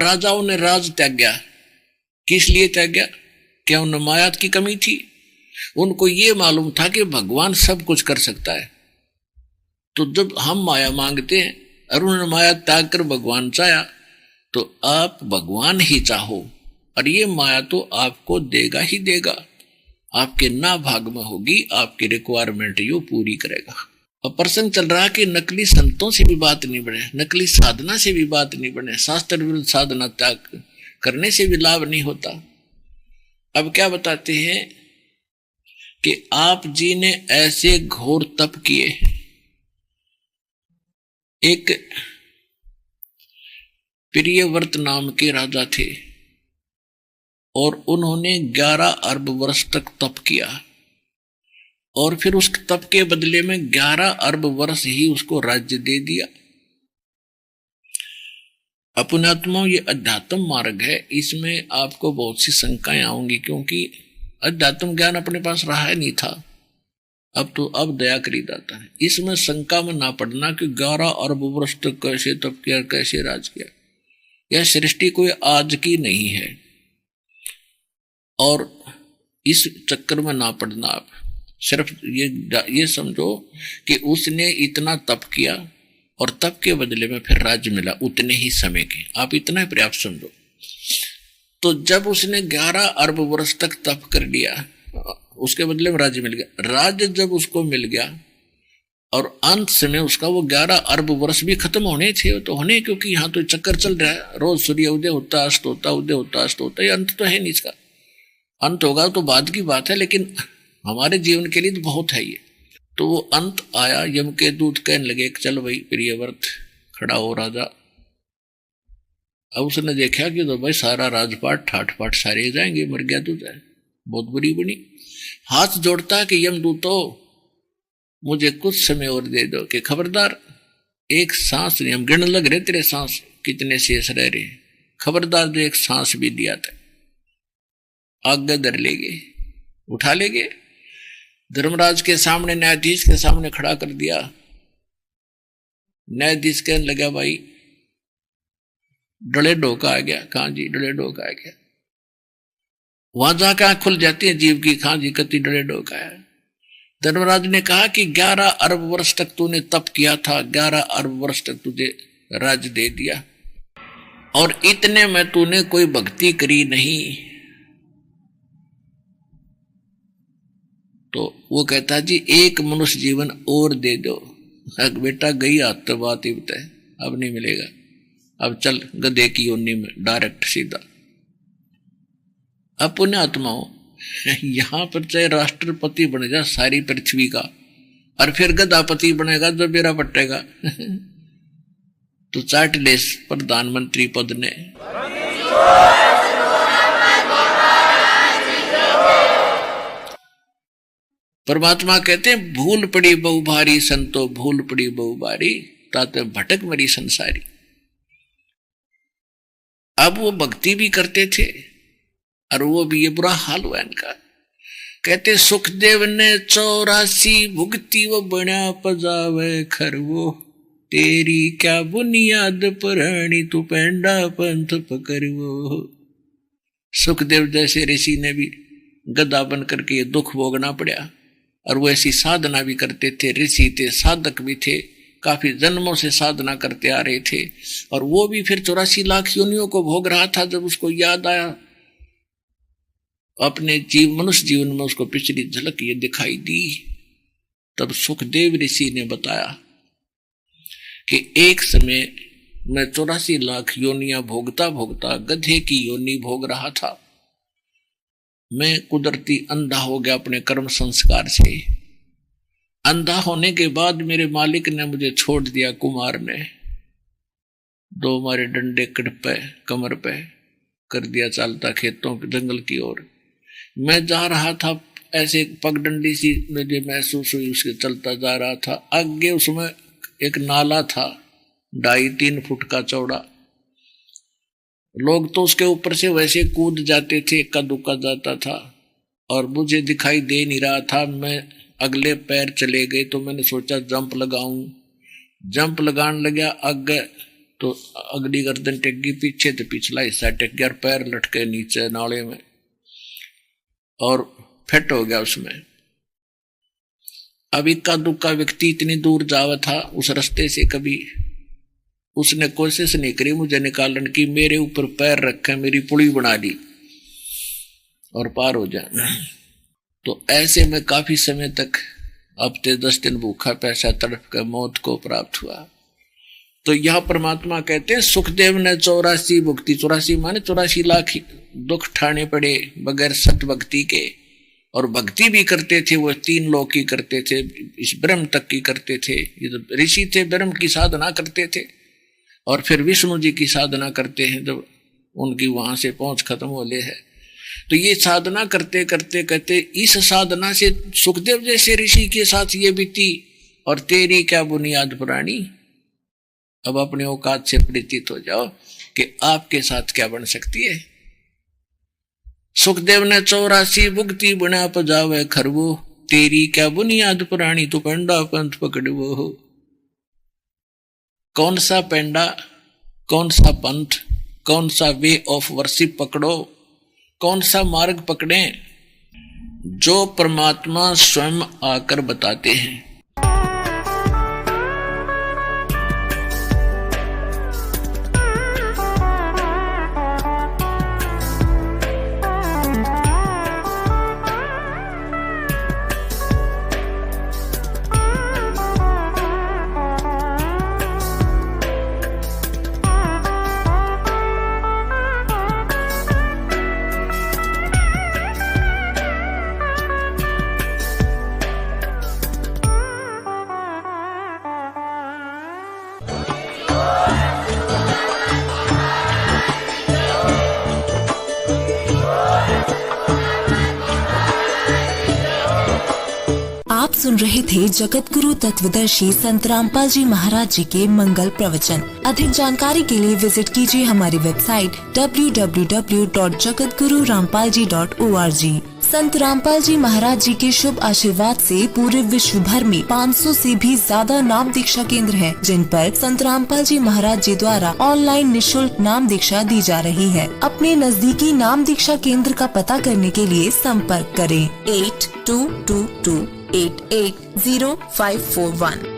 राजाओं ने राज त्याग्या, किस लिए त्याग्या? क्या उन माया की कमी थी? उनको ये मालूम था कि भगवान सब कुछ कर सकता है। तो जब हम माया मांगते हैं और उन्होंने माया त्याग कर भगवान चाहा, तो आप भगवान ही चाहो और ये माया तो आपको देगा ही देगा, आपके ना भाग में होगी, आपकी रिक्वायरमेंट यो पूरी करेगा। और प्रसंग चल रहा कि नकली संतों से भी बात नहीं बने, नकली साधना से भी बात नहीं बने, शास्त्र विरुद्ध साधना त्याग करने से भी लाभ नहीं होता। अब क्या बताते हैं कि आप जी ने ऐसे घोर तप किए। एक प्रियव्रत नाम के राजा थे और उन्होंने 11 अरब वर्ष तक तप किया और फिर उस तप के बदले में 11 अरब वर्ष ही उसको राज्य दे दिया। अपनात्मा ये अध्यात्म मार्ग है, इसमें आपको बहुत सी शंकाएं आऊंगी क्योंकि अध्यात्म ज्ञान अपने पास रहा नहीं था, अब दया करी जाता है। इसमें शंका में ना पड़ना कि 11 अरब वर्ष तक कैसे तप किया, कैसे राज किया। यह सृष्टि कोई आज की नहीं है और इस चक्कर में ना पड़ना। आप सिर्फ ये समझो कि उसने इतना तप किया और तप के बदले में फिर राज्य मिला उतने ही समय के, आप इतना पर्याप्त समझो। तो जब उसने 11 अरब वर्ष तक तप कर लिया, उसके बदले में राज्य मिल गया। राज्य जब उसको मिल गया और अंत समय उसका वो 11 अरब वर्ष भी खत्म होने थे, तो होने क्योंकि यहाँ तो चक्कर चल रहा है, रोज सूर्य उदय होता, अस्त होता, उदय होता, अस्त होता, ये अंत तो है नहीं। इसका अंत होगा तो बाद की बात है, लेकिन हमारे जीवन के लिए तो बहुत है ये। तो वो अंत आया, यम के दूत कहने लगे चल भाई प्रियव्रत खड़ा हो राजा। अब उसने देखा कि तो भाई सारा राजपाट ठाठ पाठ सारे जाएंगे, मर गया तो जाए, बहुत बुरी बनी। हाथ जोड़ता कि यमदूतो मुझे कुछ समय और दे दो, कि खबरदार एक सांस नहीं, हम गिन लग रहे तेरे सांस कितने शेष रह रहे, खबरदार जो एक सांस भी दिया था आगे धर लेगे, उठा लेगे। धर्मराज के सामने, न्यायाधीश के सामने खड़ा कर दिया। न्यायाधीश कहने लगा भाई डले डोका आ गया। कहां जी? डले डोका आ गया। वहां जाकर आंख खुल जाती है जीव की, कहां जी? कति डले डोका है। धर्मराज ने कहा कि 11 अरब वर्ष तक तूने तप किया था, 11 अरब वर्ष तक तुझे राज्य दे दिया और इतने में तूने कोई भक्ति करी नहीं। तो वो कहता जी एक मनुष्य जीवन और दे दो। बेटा गई हाथ तो बात ही बताए, अब नहीं मिलेगा, अब चल गधे की योनि में डायरेक्ट सीधा। अब पुण्य आत्माओं, यहां पर चाहे राष्ट्रपति बन जा सारी पृथ्वी का और फिर गधापति बनेगा जो बेरा पटेगा तो चाट ले प्रधानमंत्री पद ने। परमात्मा कहते हैं भूल पड़ी बहु भारी संतो, भूल पड़ी बहु भारी ताते भटक मरी संसारी। अब वो भक्ति भी करते थे और वो भी, ये बुरा हाल हुआ इनका। कहते सुखदेव ने 84 भुगती वो बना पजावे खरवो, तेरी क्या बुनियाद पुरानी तू पेंडा पंथ पकड़वो। सुखदेव जैसे ऋषि ने भी गधा बन करके ये दुख भोगना पड़ा और वो ऐसी साधना भी करते थे, ऋषि थे, साधक भी थे, काफी जन्मों से साधना करते आ रहे थे और वो भी फिर 84 लाख योनियों को भोग रहा था। जब उसको याद आया अपने मनुष्य जीवन में, उसको पिछली झलक ये दिखाई दी, तब सुखदेव ऋषि ने बताया कि एक समय मैं 84 लाख योनियां भोगता भोगता गधे की योनि भोग रहा था। मैं कुदरती अंधा हो गया अपने कर्म संस्कार से। अंधा होने के बाद मेरे मालिक ने मुझे छोड़ दिया, कुमार ने 2 मारे डंडे कट पे कमर पे कर दिया, चालता खेतों के जंगल की ओर। मैं जा रहा था, ऐसे पगडंडी सी मुझे महसूस हुई, उसके चलता जा रहा था। आगे उसमें एक नाला था 2.5-3 फुट का चौड़ा। लोग तो उसके ऊपर से वैसे कूद जाते थे, इक्का दुक्का जाता था और मुझे दिखाई दे नहीं रहा था। मैं अगले पैर चले गए तो मैंने सोचा जंप लगाऊं, जंप लगाने लगा, आगे तो अगली गर्दन टेक गई पीछे, तो पिछला हिस्सा टेक गया और पैर लटके नीचे नाले में और फिट हो गया उसमें। अब इक्का दुक्का व्यक्ति इतनी दूर जावा था उस रास्ते से, कभी उसने कोशिश नहीं करी मुझे निकालने की, मेरे ऊपर पैर रखे मेरी पुली बना दी और पार हो जाना। तो ऐसे में काफी समय तक हफ्ते 10 दिन भूखा पैसा तड़प कर मौत को प्राप्त हुआ। तो यह परमात्मा कहते हैं सुखदेव ने 84 भुक्ति, 84 माने 84 लाख दुख ठाने पड़े बगैर सत भक्ति के, और भक्ति भी करते थे वो 3 लोक की करते थे, इस ब्रह्म तक की करते थे। ये तो ऋषि थे, ब्रह्म की साधना करते थे और फिर विष्णु जी की साधना करते हैं जब उनकी वहां से पहुंच खत्म हो ले है। तो ये साधना करते करते कहते इस साधना से सुखदेव जैसे ऋषि के साथ ये बीती, और तेरी क्या बुनियाद पुरानी। अब अपने औकात से परिचित हो जाओ कि आपके साथ क्या बन सकती है। सुखदेव ने 84 भुक्ति बना पजावे खरवो, तेरी क्या बुनियाद पुरानी, तू पेंडा पंथ पकड़वो हो। कौन सा पेंडा, कौन सा पंथ, कौन सा वे ऑफ वर्शिप पकड़ो, कौन सा मार्ग पकड़े जो परमात्मा स्वयं आकर बताते हैं। आप सुन रहे थे जगत गुरु तत्वदर्शी संत रामपाल जी महाराज जी के मंगल प्रवचन। अधिक जानकारी के लिए विजिट कीजिए हमारी वेबसाइट www.jagatgururampalji.org। संत रामपाल जी महाराज जी के शुभ आशीर्वाद से पूरे विश्व भर में 500 से भी ज्यादा नाम दीक्षा केंद्र हैं, जिन पर संत रामपाल जी महाराज जी द्वारा ऑनलाइन निशुल्क नाम दीक्षा दी जा रही है। अपने नजदीकी नाम दीक्षा केंद्र का पता करने के लिए संपर्क करें 8222880541।